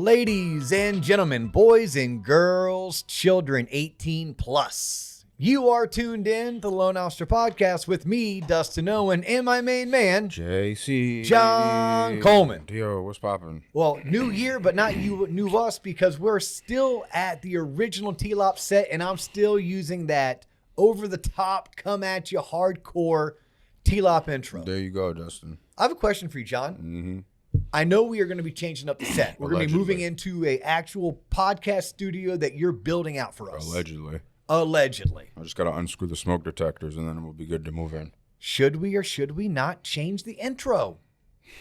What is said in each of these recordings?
Ladies and gentlemen, boys and girls, children 18 plus. You are tuned in to the Lone Oster Podcast with me, Dustin Owen, and my main man, JC John Coleman. Yo, what's poppin'? Well, new year, but not you, new us, because we're still at the original TLOP set, and I'm still using that over-the-top, come-at-you, hardcore TLOP intro. There you go, Dustin. I have a question for you, John. Mm-hmm. I know we are going to be changing up the set. We're going to be moving into a actual podcast studio that you're building out for us. Allegedly. I just got to unscrew the smoke detectors, and then we'll be good to move in. Should we or should we not change the intro?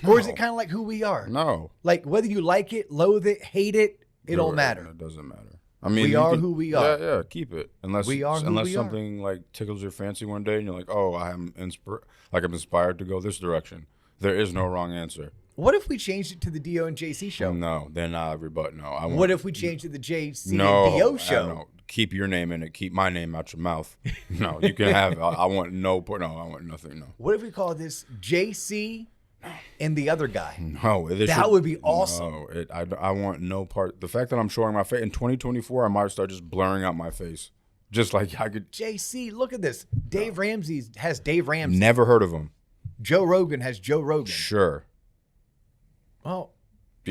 No. Or is it kind of like who we are? No. Like whether you like it, loathe it, hate it, it don't matter. It doesn't matter. I mean, we are who we are. Yeah, keep it. Unless something like tickles your fancy one day, and you're like, "Oh, I'm inspired to go this direction." There is no wrong answer. What if we changed it to the Dio and JC show? No, then I rebut. No, what if we changed it to the JC and Dio show? No, keep your name in it. Keep my name out your mouth. No, you can have. I want no. No, I want nothing. No. What if we call this JC and the other guy? No, that would be awesome. No, I want no part. The fact that I'm showing my face in 2024, I might start just blurring out my face, just like I could. JC, look at this. Dave Ramsey has Dave Ramsey. Never heard of him. Joe Rogan has Joe Rogan. Sure. Well,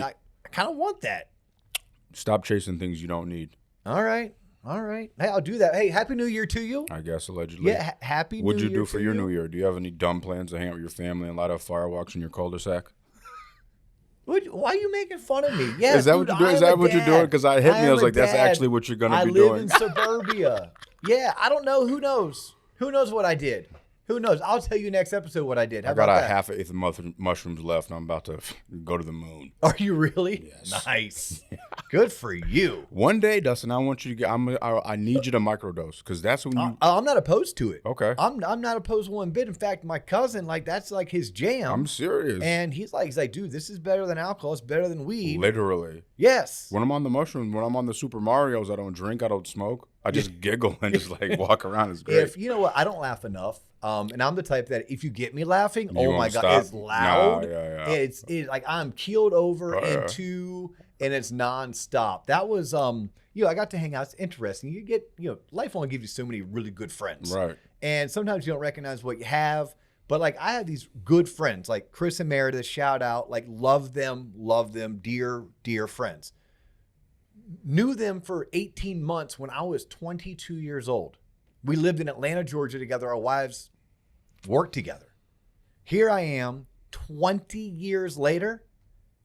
I kind of want that. Stop chasing things you don't need. All right. Hey, I'll do that. Hey, Happy New Year to you. I guess, allegedly. Yeah, Happy New Year. What'd you do for your New Year? Do you have any dumb plans to hang out with your family and light up fireworks in your cul-de-sac? Why are you making fun of me? Yes, is that what you're doing? Is that what you're doing? Because I was like, that's actually what you're going to be doing. I live in suburbia. Yeah, I don't know. Who knows? Who knows what I did? Who knows? I'll tell you next episode what I did. I got a half an eighth of mushrooms left, and I'm about to go to the moon. Are you really? Yes. Nice. Good for you. One day, Dustin, I want you to get. I need you to microdose because that's when you. I'm not opposed to it. Okay. I'm not opposed one bit. In fact, my cousin, that's like his jam. I'm serious. And he's like, dude, this is better than alcohol. It's better than weed. Literally. Yes. When I'm on the mushrooms, when I'm on the Super Marios, I don't drink, I don't smoke. I just giggle and just like walk around. It's great. If you know what, I don't laugh enough. And I'm the type that if you get me laughing, oh my God, it's loud. Yeah. It's like I'm keeled over into, and it's nonstop. That was, I got to hang out. It's interesting. You get, life only gives you so many really good friends. Right. And sometimes you don't recognize what you have. But like I have these good friends, like Chris and Meredith, shout out, like love them, dear, dear friends. Knew them for 18 months when I was 22 years old. We lived in Atlanta, Georgia together. Our wives worked together. Here I am 20 years later,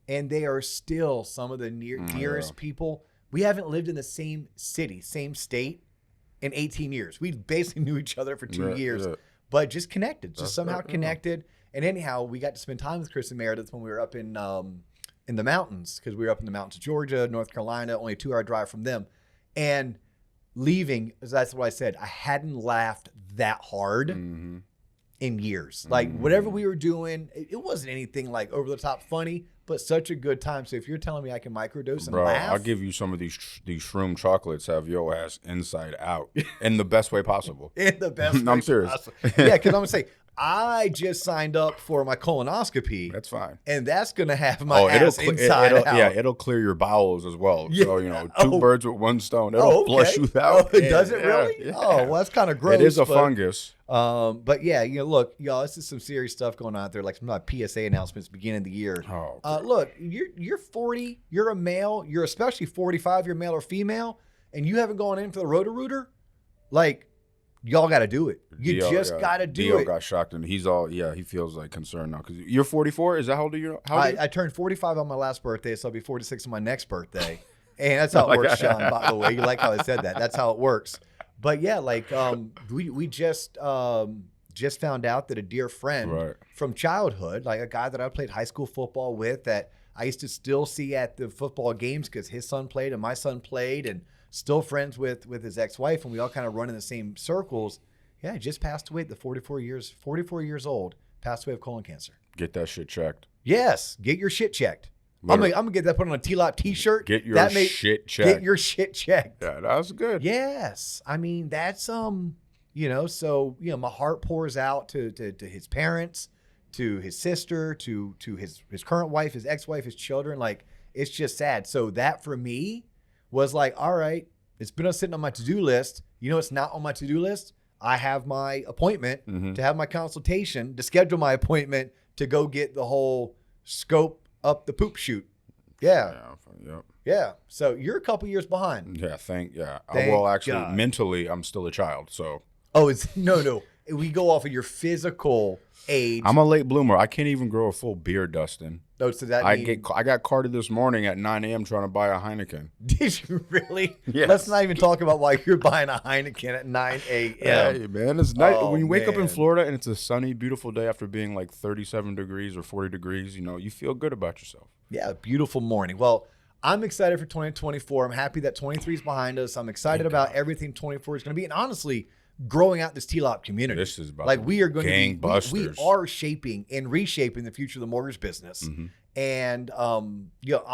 and they are still some of the dearest people. We haven't lived in the same city, same state in 18 years. We basically knew each other for 2 years, but just connected, somehow connected. And anyhow, we got to spend time with Chris and Meredith when we were up in the mountains, because we were up in the mountains of Georgia, North Carolina, only a 2-hour drive from them. And leaving, that's what I said, I hadn't laughed that hard in years. Like whatever we were doing, it wasn't anything like over the top funny, but such a good time. So if you're telling me I can microdose and laugh. I'll give you some of these shroom chocolates, have your ass inside out in the best way possible. In the best way I'm serious. possible. Yeah, because I'm going to say, I just signed up for my colonoscopy. That's fine. And that's going to have my ass inside out. Yeah, it'll clear your bowels as well. Yeah. So, two birds with one stone. It'll flush you out. Oh, does it really? Yeah. Oh, well, that's kind of gross. It is a fungus. But yeah, look, y'all, this is some serious stuff going on out there, like some PSA announcements beginning of the year. Oh, look, you're 40, you're a male, you're especially 45, you're male or female, and you haven't gone in for the Roto-Rooter, like, y'all got to do it. You just got to do it. Dio got shocked, and he feels like concerned now. Because you're 44? Is that how old are you? I turned 45 on my last birthday, so I'll be 46 on my next birthday. And that's how it works, Sean, by the way. You like how I said that. That's how it works. But yeah, like we just found out that a dear friend from childhood, like a guy that I played high school football with, that I used to still see at the football games because his son played and my son played, and still friends with his ex-wife, and we all kind of run in the same circles. Yeah, he just passed away at 44 years old, passed away of colon cancer. Get that shit checked. Yes, get your shit checked. I'm gonna get that put on a TLOP t-shirt. Get your shit checked. Get your shit checked. Yeah, that was good. Yes. I mean, that's so my heart pours out to his parents, to his sister, to his current wife, his ex-wife, his children. Like, It's just sad. So that for me was like, all right, it's been sitting on my to-do list. You know, it's not on my to-do list. I have my appointment to have my consultation, to schedule my appointment to go get the whole scope up the poop chute. Yeah. Yeah. So you're a couple years behind. Yeah. Thank God. Mentally, I'm still a child. So. Oh, it's no. We go off of your physical age. I'm a late bloomer. I can't even grow a full beard, Dustin. Oh, so that I got carded this morning at 9 a.m. trying to buy a Heineken. Did you really? Yes. Let's not even talk about why you're buying a Heineken at 9 a.m. Hey, man, it's nice when you wake up in Florida and it's a sunny, beautiful day after being like 37 degrees or 40 degrees. You know, you feel good about yourself. Yeah, beautiful morning. Well, I'm excited for 2024. I'm happy that 23 is behind us. I'm excited about everything 24 is going to be, and honestly, growing out this TLOP community. This is about like we are going gangbusters. We are shaping and reshaping the future of the mortgage business. And I'm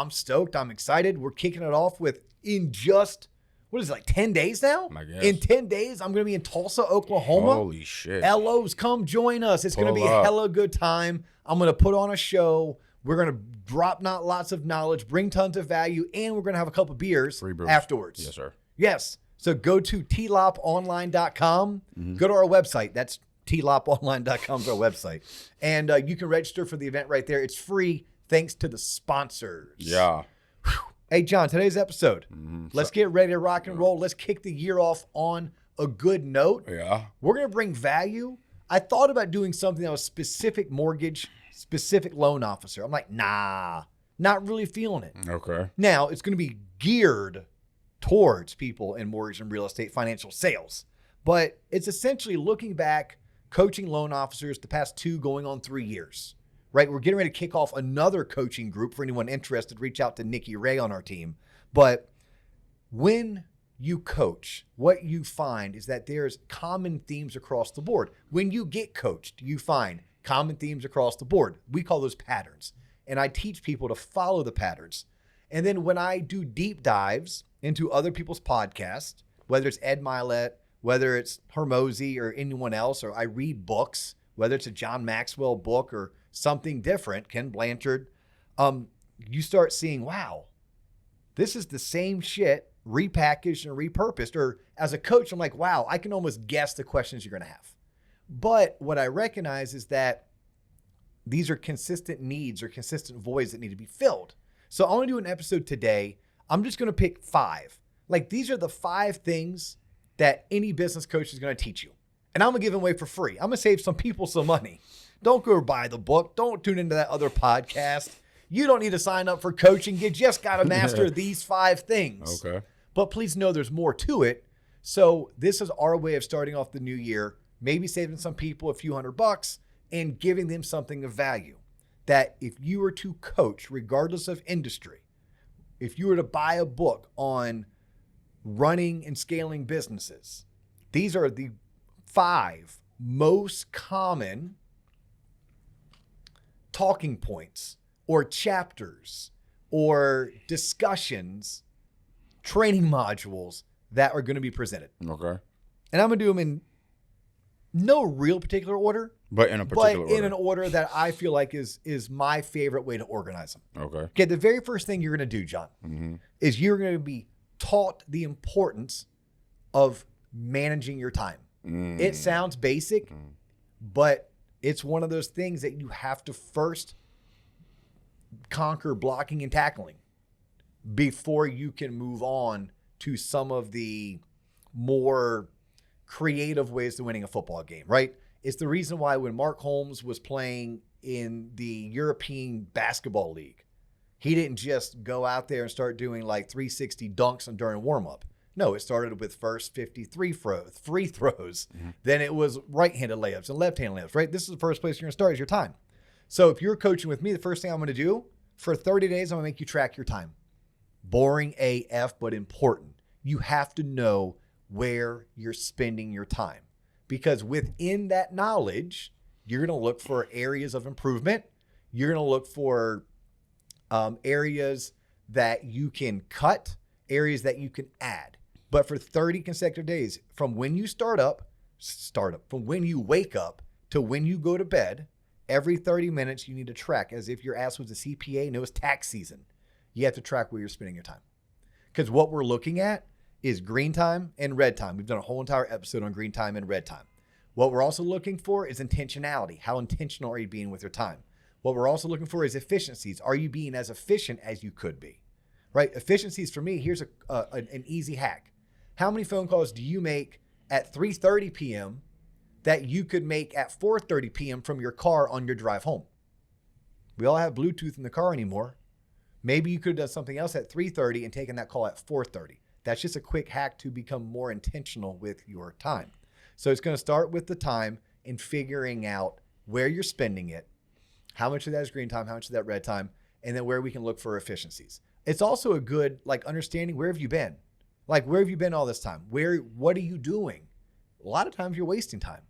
stoked. I'm excited. We're kicking it off with in just what is it, like 10 days now? I guess. In 10 days, I'm going to be in Tulsa, Oklahoma. Holy shit. LOs, come join us. It's going to be a hella good time. I'm going to put on a show. We're going to drop not lots of knowledge, bring tons of value, and we're going to have a couple beers afterwards. Yes, sir. Yes. So go to tloponline.com. Go to our website. That's tloponline.com is our website. And you can register for the event right there. It's free thanks to the sponsors. Yeah. Whew. Hey, John, today's episode. Let's get ready to rock and roll. Let's kick the year off on a good note. Yeah. We're going to bring value. I thought about doing something that was specific mortgage, specific loan officer. I'm like, nah, not really feeling it. Okay. Now, it's going to be geared towards people in mortgage and real estate financial sales. But it's essentially looking back, coaching loan officers the past 2 going on 3 years, right? We're getting ready to kick off another coaching group. For anyone interested, reach out to Nikki Ray on our team. But when you coach, what you find is that there's common themes across the board. When you get coached, you find common themes across the board. We call those patterns. And I teach people to follow the patterns. And then when I do deep dives into other people's podcasts, whether it's Ed Milet, whether it's Hermosi or anyone else, or I read books, whether it's a John Maxwell book or something different, Ken Blanchard, you start seeing, wow, this is the same shit repackaged and repurposed. Or as a coach, I'm like, wow, I can almost guess the questions you're going to have. But what I recognize is that these are consistent needs or consistent voids that need to be filled. So I want to do an episode today. I'm just going to pick 5. Like, these are the 5 things that any business coach is going to teach you. And I'm going to give them away for free. I'm going to save some people some money. Don't go buy the book. Don't tune into that other podcast. You don't need to sign up for coaching. You just got to master these 5 things. Okay. But please know there's more to it. So this is our way of starting off the new year, maybe saving some people a few $100 and giving them something of value. That if you were to coach, regardless of industry, if you were to buy a book on running and scaling businesses, these are the 5 most common talking points or chapters or discussions, training modules that are going to be presented. Okay. And I'm going to do them in no real particular order, but in a particular order. In an order that I feel like is my favorite way to organize them. Okay. Okay. The very first thing you're going to do, John, is you're going to be taught the importance of managing your time. It sounds basic, but it's one of those things that you have to first conquer blocking and tackling before you can move on to some of the more creative ways to winning a football game, right? It's the reason why when Mark Holmes was playing in the European Basketball League, he didn't just go out there and start doing like 360 dunks during warm-up. No, it started with first 53 free throws. Then it was right-handed layups and left-handed layups, right? This is the first place you're going to start is your time. So if you're coaching with me, the first thing I'm going to do for 30 days, I'm going to make you track your time. Boring AF, but important. You have to know where you're spending your time. Because within that knowledge, you're going to look for areas of improvement. You're going to look for areas that you can cut, areas that you can add. But for 30 consecutive days, from when you from when you wake up to when you go to bed, every 30 minutes you need to track as if your ass was a CPA and it was tax season. you have to track where you're spending your time. Because what we're looking at is green time and red time. We've done a whole entire episode on green time and red time. What we're also looking for is intentionality. How intentional are you being with your time? What we're also looking for is efficiencies. Are you being as efficient as you could be? Right? Efficiencies for me, here's an easy hack. How many phone calls do you make at 3:30 p.m. that you could make at 4:30 p.m. from your car on your drive home? We all have Bluetooth in the car anymore. Maybe you could have done something else at 3:30 and taken that call at 4:30. That's just a quick hack to become more intentional with your time. So it's going to start with the time and figuring out where you're spending it, how much of that is green time, how much of that red time, and then where we can look for efficiencies. It's also a good understanding, where have you been? Where have you been all this time? What are you doing? A lot of times you're wasting time.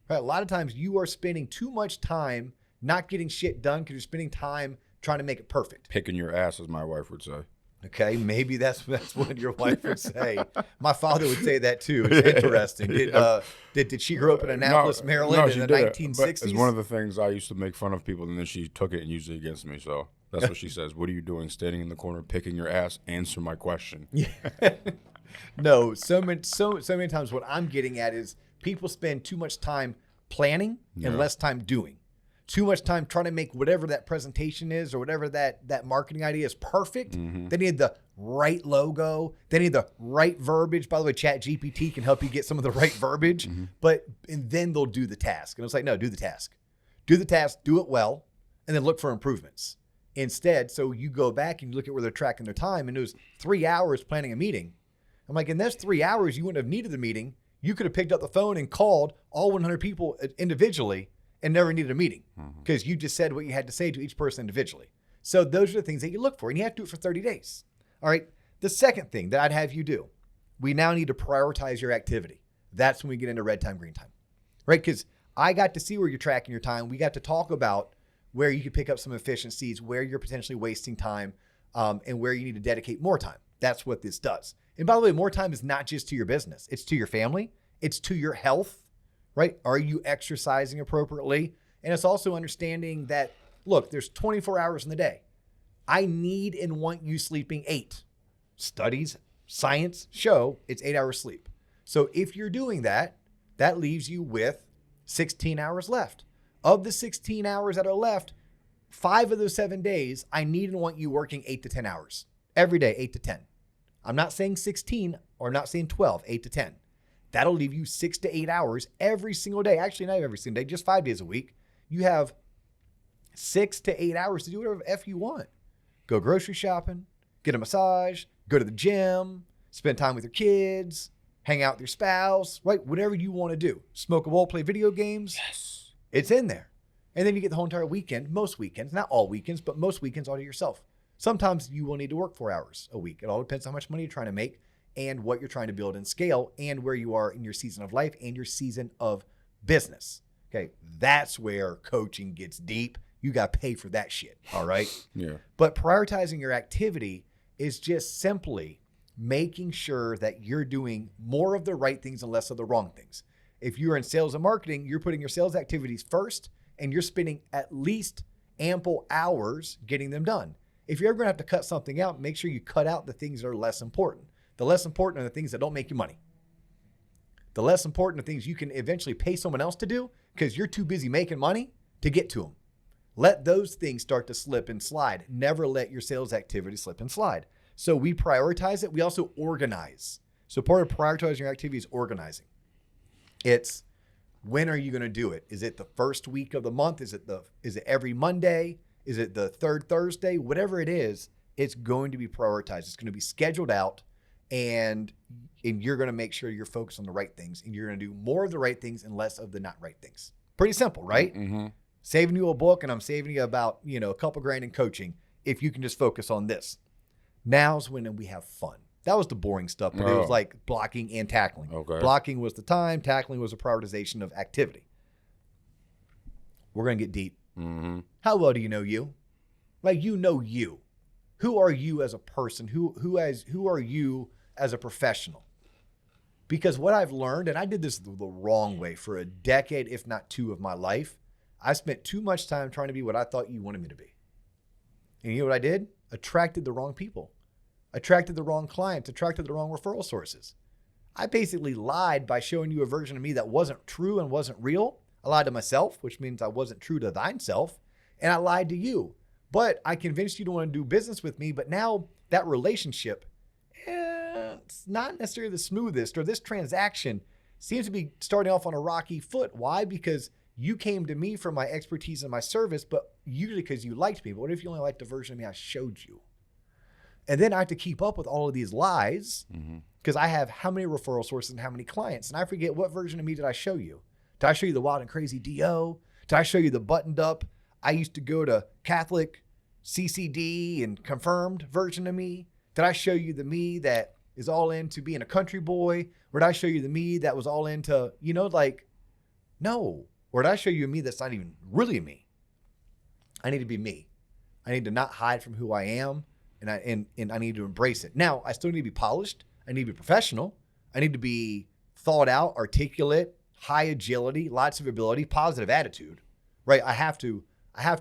Right? A lot of times you are spending too much time not getting shit done because you're spending time trying to make it perfect. Picking your ass, as my wife would say. Okay, maybe that's what your wife would say. My father would say that too. It's interesting. Did she grow up in Annapolis, Maryland in the 1960s? It's one of the things I used to make fun of people, and then she took it and used it against me. So that's what she says. What are you doing standing in the corner picking your ass? Answer my question. Yeah. No, so many times what I'm getting at is people spend too much time planning and less time doing. Too much time trying to make whatever that presentation is or whatever that marketing idea is perfect. Mm-hmm. They need the right logo. They need the right verbiage. By the way, ChatGPT can help you get some of the right verbiage, and then they'll do the task. And it's like, no, do the task. Do the task, do it well, and then look for improvements. Instead, so you go back and you look at where they're tracking their time, and it was 3 hours planning a meeting. I'm like, in those 3 hours, you wouldn't have needed the meeting. You could have picked up the phone and called all 100 people individually and never needed a meeting because you just said what you had to say to each person individually. So those are the things that you look for, and you have to do it for 30 days. All right. The second thing that I'd have you do, we now need to prioritize your activity. That's when we get into red time, green time, right? Because I got to see where you're tracking your time. We got to talk about where you could pick up some efficiencies, where you're potentially wasting time, and where you need to dedicate more time. That's what this does. And by the way, more time is not just to your business. It's to your family. It's to your health. Right? Are you exercising appropriately? And it's also understanding that, look, there's 24 hours in the day. I need and want you sleeping 8. Studies, science show it's 8 hours sleep. So if you're doing that, that leaves you with 16 hours left. Of the 16 hours that are left, 5 of those 7 days, I need and want you working 8 to 10 hours. Every day, 8 to 10. I'm not saying 16 or I'm not saying 12, 8 to 10. That'll leave you 6 to 8 hours every single day. Actually, not every single day, just 5 days a week. You have 6 to 8 hours to do whatever the F you want. Go grocery shopping, get a massage, go to the gym, spend time with your kids, hang out with your spouse, right? Whatever you want to do. Smoke a bowl, play video games. Yes. It's in there. And then you get the whole entire weekend, most weekends, not all weekends, but most weekends all to yourself. Sometimes you will need to work 4 hours a week. It all depends on how much money you're trying to make and what you're trying to build and scale and where you are in your season of life and your season of business. Okay. That's where coaching gets deep. You got to pay for that shit. All right. Yeah. But prioritizing your activity is just simply making sure that you're doing more of the right things and less of the wrong things. If you're in sales and marketing, you're putting your sales activities first and you're spending at least ample hours getting them done. If you're ever going to have to cut something out, make sure you cut out the things that are less important. The less important are the things that don't make you money. The less important are things you can eventually pay someone else to do because you're too busy making money to get to them. Let those things start to slip and slide. Never let your sales activity slip and slide. So we prioritize it. We also organize. So part of prioritizing your activity is organizing. It's when are you going to do it? Is it the first week of the month? Is it every Monday? Is it the third Thursday? Whatever it is, it's going to be prioritized. It's going to be scheduled out. And you're going to make sure you're focused on the right things and you're going to do more of the right things and less of the not right things. Pretty simple, right? Mm-hmm. Saving you a book and I'm saving you about, a couple grand in coaching if you can just focus on this. Now's when we have fun. That was the boring stuff, but it was like blocking and tackling. Okay. Blocking was the time, tackling was a prioritization of activity. We're going to get deep. Mm-hmm. How well do you know you? Like you know you. Who are you as a person? Who are you as a professional? Because what I've learned, and I did this the wrong way for a decade, if not 2 of my life, I spent too much time trying to be what I thought you wanted me to be. And you know what I did? attracted the wrong people, attracted the wrong clients, attracted the wrong referral sources. I basically lied by showing you a version of me that wasn't true and wasn't real. I lied to myself, which means I wasn't true to thine self, and I lied to you. But I convinced you to want to do business with me, but now that relationship, it's not necessarily the smoothest, or this transaction seems to be starting off on a rocky foot. Why? Because you came to me for my expertise and my service, but usually because you liked me. But what if you only liked the version of me I showed you? And then I have to keep up with all of these lies because I have how many referral sources and how many clients. And I forget, what version of me did I show you? Did I show you the wild and crazy DO? Did I show you the buttoned up, I used to go to Catholic CCD and confirmed version of me? Did I show you the me that is all into being a country boy? Or did I show you the me that was all into, no. Or did I show you a me that's not even really me? I need to be me. I need to not hide from who I am, and I need to embrace it. Now, I still need to be polished. I need to be professional. I need to be thought out, articulate, high agility, lots of ability, positive attitude, right? I have to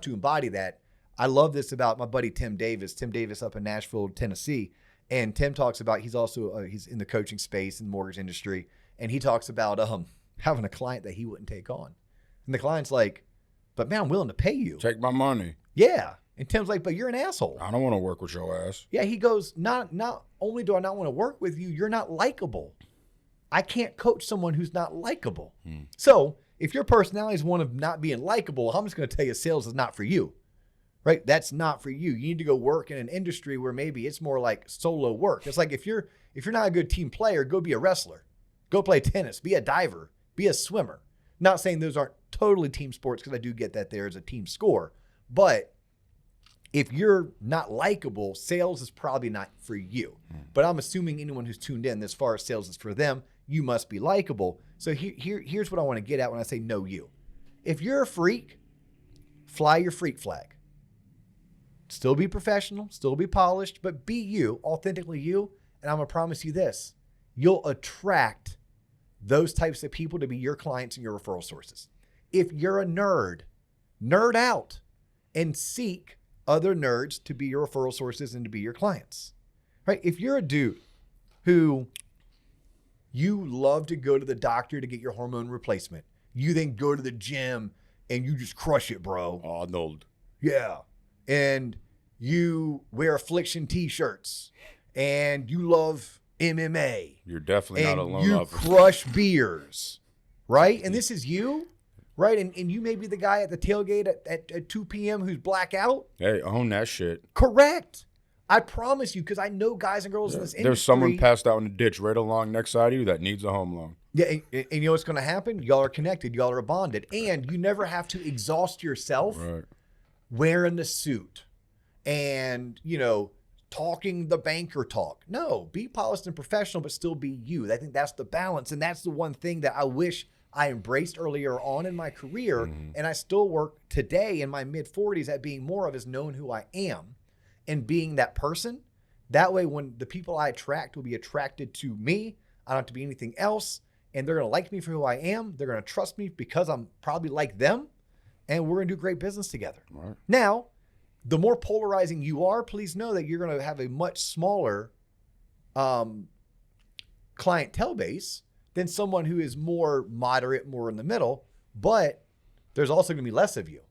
embody that. I love this about my buddy Tim Davis up in Nashville, Tennessee. And Tim talks about, he's also, he's in the coaching space in the mortgage industry. And he talks about having a client that he wouldn't take on. And the client's like, but man, I'm willing to pay you. Take my money. Yeah. And Tim's like, but you're an asshole. I don't want to work with your ass. Yeah, he goes, not only do I not want to work with you, you're not likable. I can't coach someone who's not likable. So if your personality is one of not being likable, I'm just going to tell you sales is not for you, right? That's not for you. You need to go work in an industry where maybe it's more like solo work. It's like if you're not a good team player, go be a wrestler, go play tennis, be a diver, be a swimmer. Not saying those aren't totally team sports, because I do get that there is a team score. But if you're not likable, sales is probably not for you. But I'm assuming anyone who's tuned in, as far as sales is for them, you must be likable. So here's what I want to get at when I say know you. If you're a freak, fly your freak flag. Still be professional, still be polished, but be you, authentically you. And I'm going to promise you this, you'll attract those types of people to be your clients and your referral sources. If you're a nerd out and seek other nerds to be your referral sources and to be your clients, right? If you're a dude who you love to go to the doctor to get your hormone replacement, you then go to the gym and you just crush it, bro. Arnold. Yeah. And you wear affliction t-shirts and you love MMA. You're definitely not alone. You crush beers, right? And this is you, right? And you may be the guy at the tailgate at 2 p.m. who's blackout. Hey, own that shit. Correct. I promise you, because I know guys and girls in this industry. There's someone passed out in the ditch right along next side of you that needs a home loan. Yeah, and you know what's going to happen? Y'all are connected. Y'all are bonded. And you never have to exhaust yourself wearing the suit and, talking the banker talk. No, be polished and professional, but still be you. I think that's the balance. And that's the one thing that I wish I embraced earlier on in my career. And I still work today in my mid-40s at being more of, is knowing who I am and being that person. That way, when the people I attract will be attracted to me, I don't have to be anything else. And they're going to like me for who I am. They're going to trust me because I'm probably like them. And we're going to do great business together. Right. Now, the more polarizing you are, please know that you're going to have a much smaller clientele base than someone who is more moderate, more in the middle. But there's also going to be less of you.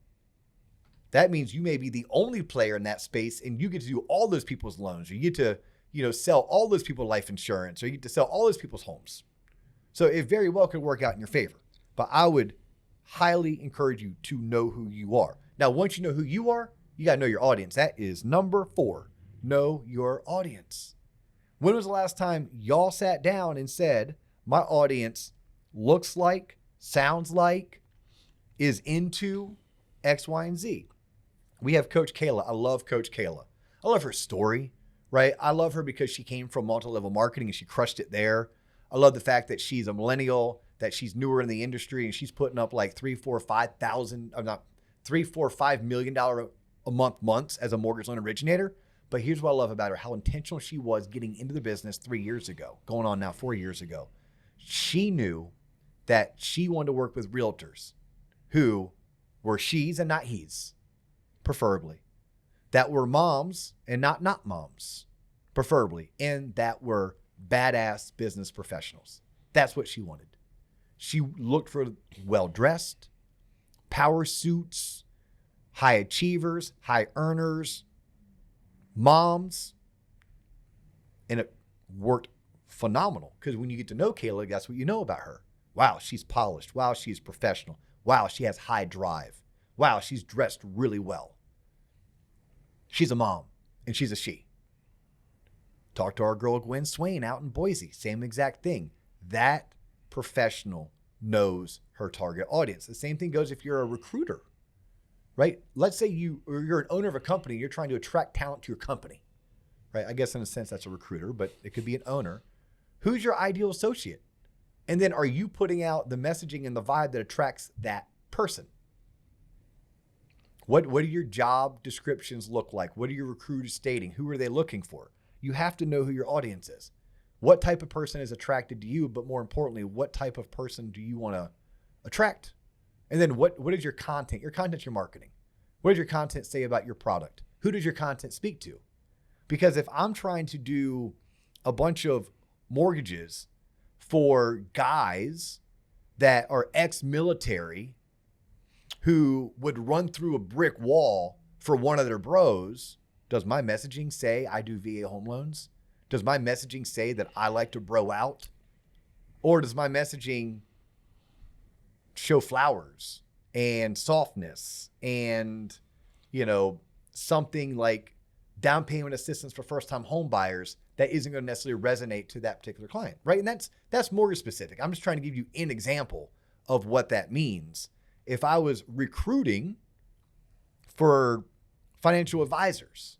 That means you may be the only player in that space, and you get to do all those people's loans. Or you get to, sell all those people life insurance, or you get to sell all those people's homes. So it very well could work out in your favor. But I would highly encourage you to know who you are. Now, once you know who you are, you got to know your audience. That is number 4. Know your audience. When was the last time y'all sat down and said, my audience looks like, sounds like, is into X, Y, and Z? We have Coach Kayla. I love Coach Kayla. I love her story, right? I love her because she came from multi-level marketing and she crushed it there. I love the fact that she's a millennial, that she's newer in the industry, and she's putting up like $3, $4, $5 million a month months as a mortgage loan originator. But here's what I love about her, how intentional she was getting into the business 3 years ago, going on now 4 years ago. She knew that she wanted to work with realtors who were she's and not he's, preferably, that were moms and not moms, preferably, and that were badass business professionals. That's what she wanted. She looked for well-dressed, power suits, high achievers, high earners, moms, and it worked phenomenal because when you get to know Kayla, that's what you know about her. Wow, she's polished. Wow, she's professional. Wow, she has high drive. Wow, she's dressed really well. She's a mom, and she's a she. Talk to our girl Gwen Swain out in Boise. Same exact thing. That professional knows her target audience. The same thing goes if you're a recruiter, right? Let's say you're an owner of a company. You're trying to attract talent to your company, right? I guess in a sense that's a recruiter, but it could be an owner. Who's your ideal associate? And then are you putting out the messaging and the vibe that attracts that person? What do your job descriptions look like? What are your recruiters stating? Who are they looking for? You have to know who your audience is. What type of person is attracted to you, but more importantly, what type of person do you want to attract? And then what is your content? Your content's your marketing. What does your content say about your product? Who does your content speak to? Because if I'm trying to do a bunch of mortgages for guys that are ex-military who would run through a brick wall for one of their bros, does my messaging say I do VA home loans? Does my messaging say that I like to bro out? Or does my messaging show flowers and softness and, something like down payment assistance for first-time home buyers that isn't going to necessarily resonate to that particular client, right? And that's mortgage specific. I'm just trying to give you an example of what that means. If I was recruiting for financial advisors,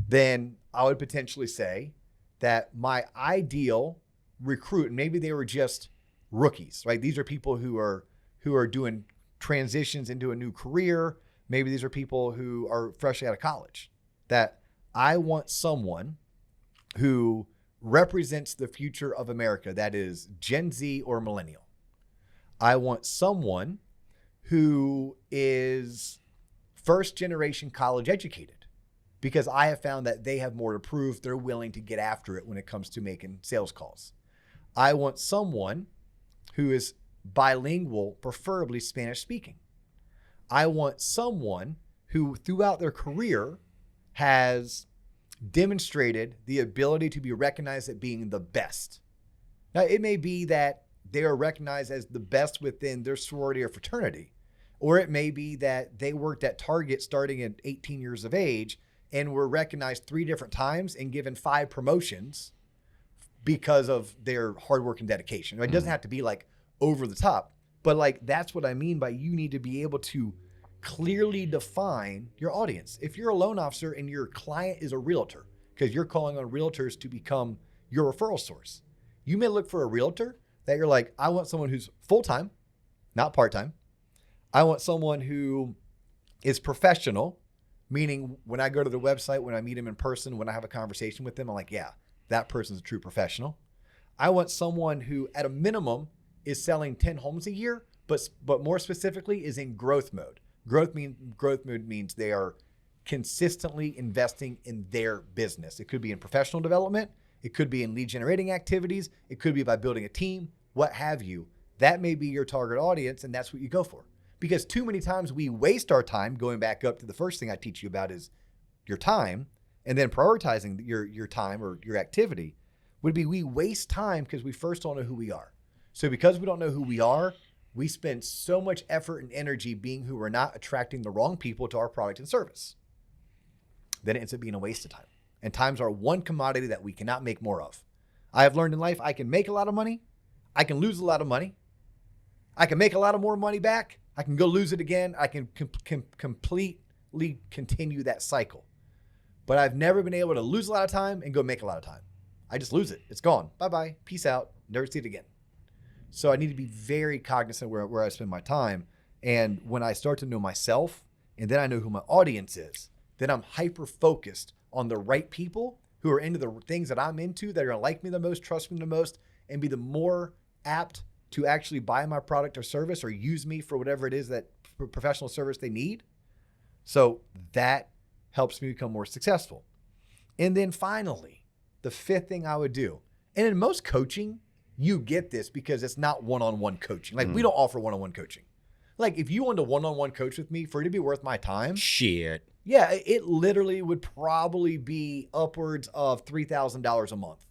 then I would potentially say that my ideal recruit, and maybe they were just rookies, right? These are people who are doing transitions into a new career. Maybe these are people who are freshly out of college. That I want someone who represents the future of America, that is Gen Z or millennial. I want someone who is first generation college educated, because I have found that they have more to prove. They're willing to get after it when it comes to making sales calls. I want someone who is bilingual, preferably Spanish speaking. I want someone who throughout their career has demonstrated the ability to be recognized at being the best. Now, it may be that they are recognized as the best within their sorority or fraternity, or it may be that they worked at Target starting at 18 years of age and were recognized 3 different times and given 5 promotions because of their hard work and dedication. It doesn't have to be like over the top, but like that's what I mean by you need to be able to clearly define your audience. If you're a loan officer and your client is a realtor, because you're calling on realtors to become your referral source, you may look for a realtor that you're like, I want someone who's full-time, not part-time. I want someone who is professional, meaning when I go to the website, when I meet them in person, when I have a conversation with them, I'm like, yeah, that person's a true professional. I want someone who at a minimum is selling 10 homes a year, but more specifically is in growth mode. Growth mode means they are consistently investing in their business. It could be in professional development. It could be in lead generating activities. It could be by building a team, what have you. That may be your target audience, and that's what you go for. Because too many times we waste our time, going back up to the first thing I teach you about is your time, and then prioritizing your time or your activity would be we waste time because we first don't know who we are. So because we don't know who we are, we spend so much effort and energy being who we're not, attracting the wrong people to our product and service. Then it ends up being a waste of time. And times are one commodity that we cannot make more of. I have learned in life I can make a lot of money. I can lose a lot of money. I can make a lot of more money back. I can go lose it again. I can completely continue that cycle. But I've never been able to lose a lot of time and go make a lot of time. I just lose it. It's gone. Bye-bye. Peace out. Never see it again. So I need to be very cognizant where I spend my time. And when I start to know myself and then I know who my audience is, then I'm hyper-focused on the right people who are into the things that I'm into, that are going to like me the most, trust me the most, and be the more apt to actually buy my product or service or use me for whatever it is that professional service they need. So that helps me become more successful. And then finally, the fifth thing I would do, and in most coaching, you get this because it's not one-on-one coaching. Like we don't offer one-on-one coaching. Like if you wanted to one-on-one coach with me for it to be worth my time. Shit. Yeah, it literally would probably be upwards of $3,000 a month.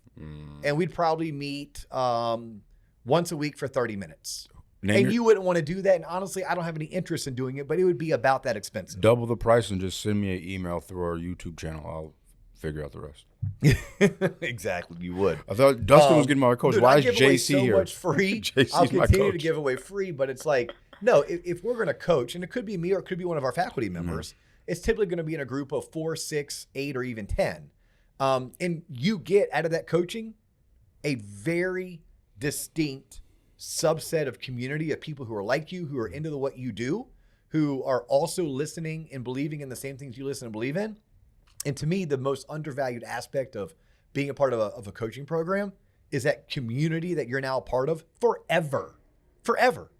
And we'd probably meet once a week for 30 minutes. And you wouldn't want to do that. And honestly, I don't have any interest in doing it, but it would be about that expensive. Double the price and just send me an email through our YouTube channel. I'll figure out the rest. Exactly, you would. I thought Dustin was getting my coach. Why is JC here? So much free. I'll continue to give away free, but it's like, no, if we're going to coach, and it could be me or it could be one of our faculty members, it's typically going to be in a group of 4, 6, 8, or even 10. And you get out of that coaching a very distinct subset of community of people who are like you, who are into what you do, who are also listening and believing in the same things you listen and believe in. And to me, the most undervalued aspect of being a part of a coaching program is that community that you're now a part of forever. Forever.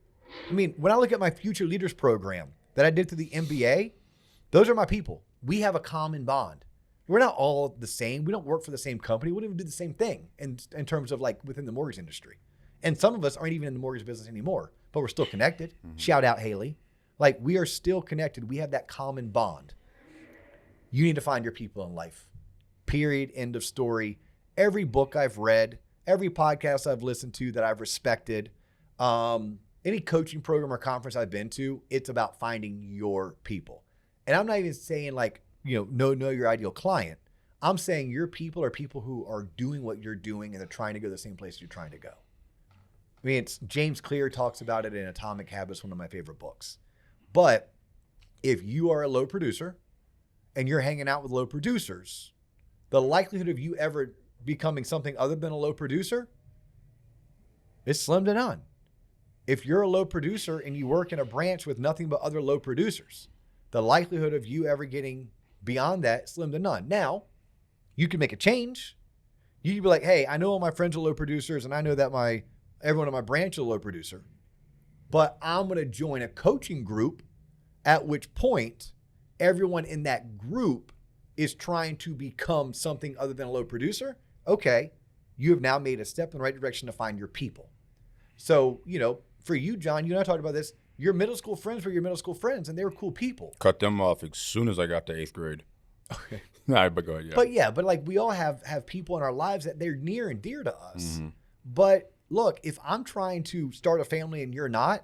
I mean, when I look at my Future Leaders program that I did through the MBA, those are my people. We have a common bond. We're not all the same. We don't work for the same company. We don't even do the same thing in terms of like within the mortgage industry. And some of us aren't even in the mortgage business anymore, but we're still connected. Shout out Haley. Like we are still connected. We have that common bond. You need to find your people in life. Period. End of story. Every book I've read, every podcast I've listened to that I've respected, any coaching program or conference I've been to, it's about finding your people. And I'm not even saying like, know your ideal client. I'm saying your people are people who are doing what you're doing and they're trying to go the same place you're trying to go. I mean, it's James Clear talks about it in Atomic Habits, one of my favorite books. But if you are a low producer and you're hanging out with low producers, the likelihood of you ever becoming something other than a low producer is slim to none. If you're a low producer and you work in a branch with nothing but other low producers, the likelihood of you ever getting beyond that is slim to none. Now, you can make a change. You can be like, hey, I know all my friends are low producers and I know that everyone in my branch is a low producer, but I'm going to join a coaching group, at which point everyone in that group is trying to become something other than a low producer. Okay, you have now made a step in the right direction to find your people. So, for you, John, you and I talked about this. Your middle school friends were your middle school friends, and they were cool people. Cut them off as soon as I got to 8th grade. Okay. All right, but go ahead. But like we all have people in our lives that they're near and dear to us. But look, if I'm trying to start a family and you're not,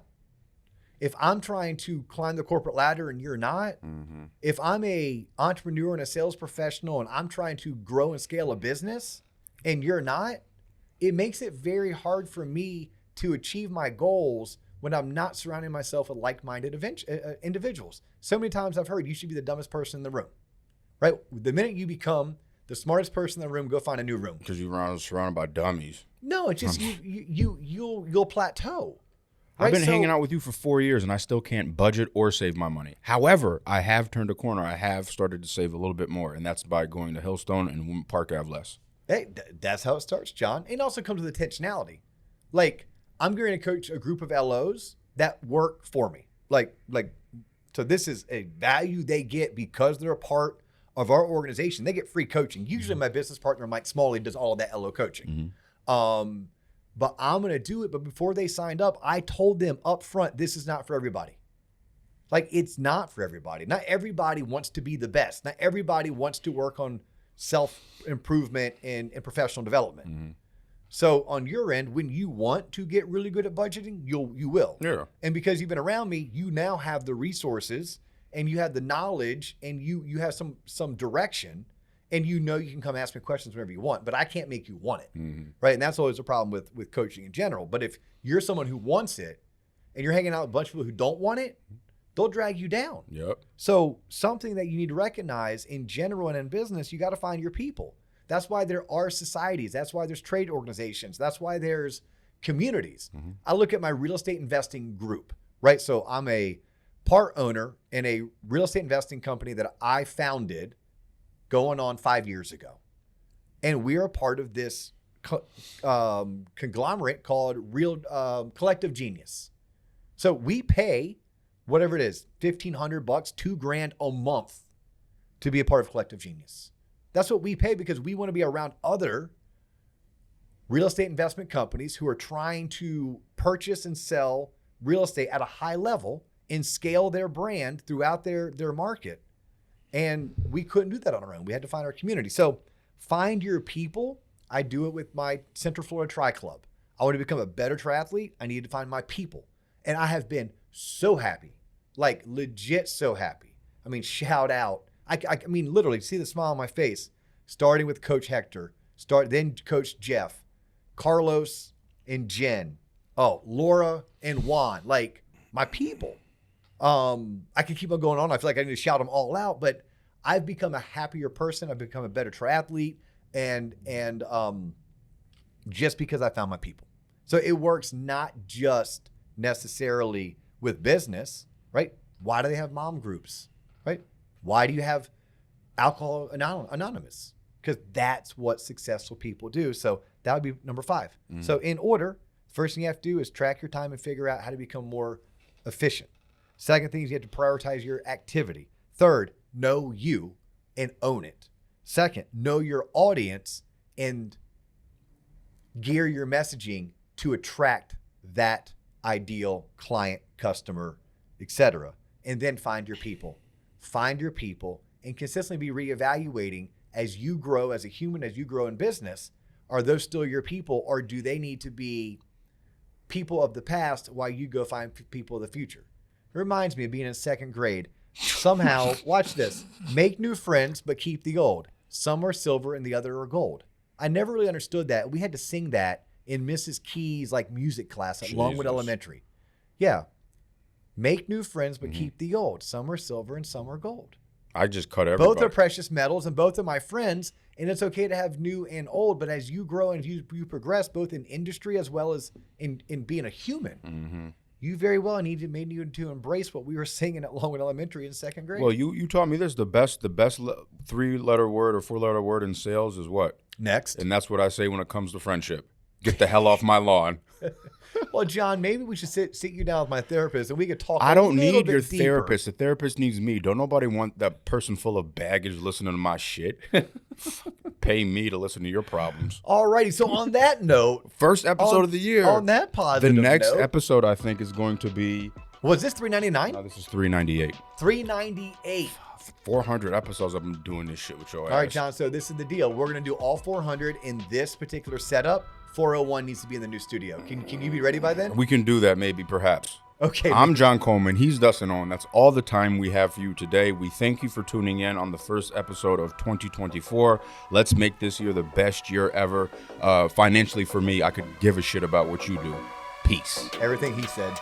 if I'm trying to climb the corporate ladder and you're not, if I'm a entrepreneur and a sales professional and I'm trying to grow and scale a business and you're not, it makes it very hard for me to achieve my goals when I'm not surrounding myself with like-minded individuals. So many times I've heard you should be the dumbest person in the room, right? The minute you become the smartest person in the room, go find a new room. Because you're surrounded by dummies. No, it's just you'll plateau. Right? I've been hanging out with you for 4 years and I still can't budget or save my money. However, I have turned a corner. I have started to save a little bit more, and that's by going to Hillstone and Park Ave less. Hey, that's how it starts, John. And it also comes with intentionality. Like, I'm going to coach a group of LOs that work for me. So this is a value they get because they're a part of our organization. They get free coaching. Usually my business partner, Mike Smalley, does all of that LO coaching. But I'm going to do it. But before they signed up, I told them up front, this is not for everybody. Like, it's not for everybody. Not everybody wants to be the best. Not everybody wants to work on self-improvement and professional development. So on your end, when you want to get really good at budgeting, you will. Yeah. And because you've been around me, you now have the resources and you have the knowledge and you have some direction, and you can come ask me questions whenever you want, but I can't make you want it. Right? And that's always a problem with coaching in general. But if you're someone who wants it and you're hanging out with a bunch of people who don't want it, they'll drag you down. Yep. So something that you need to recognize in general and in business, you got to find your people. That's why there are societies. That's why there's trade organizations. That's why there's communities. I look at my real estate investing group, right? So I'm a part owner in a real estate investing company that I founded going on 5 years ago. And we are a part of this conglomerate called Collective Genius. So we pay whatever it is, $1,500, $2,000 a month to be a part of Collective Genius. That's what we pay because we want to be around other real estate investment companies who are trying to purchase and sell real estate at a high level and scale their brand throughout their market. And we couldn't do that on our own. We had to find our community. So find your people. I do it with my Central Florida Tri Club. I want to become a better triathlete. I need to find my people. And I have been so happy, like legit so happy. I mean, shout out. I mean, literally see the smile on my face, starting with Coach Hector, then Coach Jeff, Carlos and Jen, Laura and Juan, like my people. I can keep on going on. I feel like I need to shout them all out, but I've become a happier person. I've become a better triathlete, and just because I found my people. So it works not just necessarily with business, right? Why do they have mom groups, right? Why do you have Alcohol Anonymous? Because that's what successful people do. So that would be number 5. Mm-hmm. So in order, first thing you have to do is track your time and figure out how to become more efficient. Second thing is you have to prioritize your activity. Third, know you and own it. Second, know your audience and gear your messaging to attract that ideal client, customer, etc. And then find your people. Find your people and consistently be reevaluating as you grow as a human, as you grow in business. Are those still your people, or do they need to be people of the past while you go find people of the future? It reminds me of being in 2nd grade. Somehow, watch this, make new friends, but keep the old. Some are silver and the other are gold. I never really understood that. We had to sing that in Mrs. Key's like music class at Longwood Elementary. Yeah. Make new friends, but keep the old. Some are silver and some are gold. I just cut everybody. Both are precious metals and both are my friends. And it's okay to have new and old, but as you grow and you progress, both in industry as well as in being a human, you very well need to embrace what we were singing at Longwood Elementary in 2nd grade. Well, you taught me this. The best 3-letter word or 4-letter word in sales is what? Next. And that's what I say when it comes to friendship. Get the hell off my lawn. Well, John, maybe we should sit you down with my therapist and we could talk. I don't need your therapist. The therapist needs me. Don't nobody want that person full of baggage listening to my shit. Pay me to listen to your problems. All righty. So on that note, first episode of the year. On that positive the next note, episode I think is going to be. Was this $399? No, this is $398. $398. 400 episodes I've been doing this shit with your ass. All right, John. So this is the deal. We're gonna do all 400 in this particular setup. 401 needs to be in the new studio. Can you be ready by then? We can do that, maybe, perhaps. Okay. I'm John Coleman. He's Dustin Owen. That's all the time we have for you today. We thank you for tuning in on the first episode of 2024. Let's make this year the best year ever. Financially, for me, I could give a shit about what you do. Peace. Everything he said.